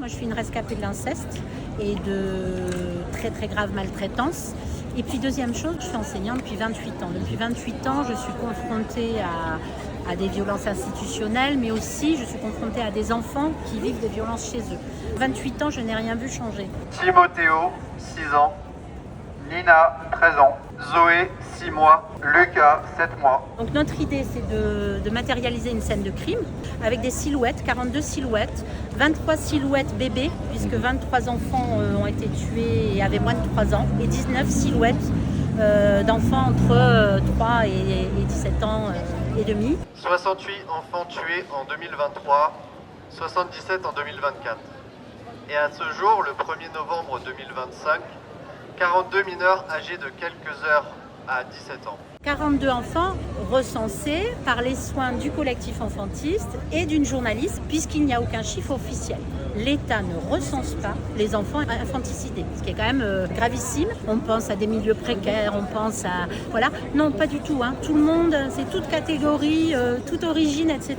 je suis une rescapée de l'inceste et de très très graves maltraitances. Et puis deuxième chose, je suis enseignante depuis 28 ans. Depuis 28 ans, je suis confrontée à des violences institutionnelles, mais aussi je suis confrontée à des enfants qui vivent des violences chez eux. 28 ans, je n'ai rien vu changer. Timothéo, 6 ans. Nina, 13 ans. Zoé, 6 mois. Lucas, 7 mois. Donc notre idée, c'est de matérialiser une scène de crime avec des silhouettes, 42 silhouettes, 23 silhouettes bébés, puisque 23 enfants ont été tués et avaient moins de 3 ans, et 19 silhouettes d'enfants entre 3 et 17 ans et demi. 68 enfants tués en 2023, 77 en 2024. Et à ce jour, le 1er novembre 2025, 42 mineurs âgés de quelques heures à 17 ans. 42 enfants recensés par les soins du collectif enfantiste et d'une journaliste, puisqu'il n'y a aucun chiffre officiel. L'État ne recense pas les enfants infanticidés, ce qui est quand même gravissime. On pense à des milieux précaires, on pense à... Voilà, non, pas du tout. Tout le monde, c'est toute catégorie, toute origine, etc.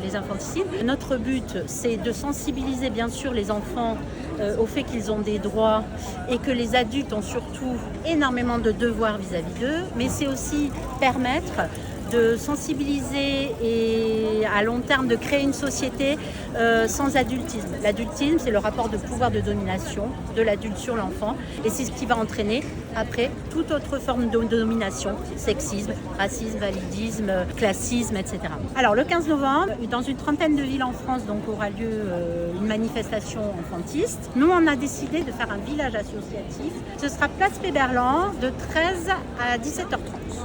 Les infanticides. Notre but, c'est de sensibiliser bien sûr les enfants au fait qu'ils ont des droits et que les adultes ont surtout énormément de devoirs vis-à-vis d'eux, mais c'est aussi permettre de sensibiliser et à long terme de créer une société sans adultisme. L'adultisme, c'est le rapport de pouvoir de domination de l'adulte sur l'enfant et c'est ce qui va entraîner après toute autre forme de domination, sexisme, racisme, validisme, classisme, etc. Alors le 15 novembre, dans une trentaine de villes en France, donc aura lieu une manifestation enfantiste. Nous, on a décidé de faire un village associatif. Ce sera place Péberlan de 13 à 17h30.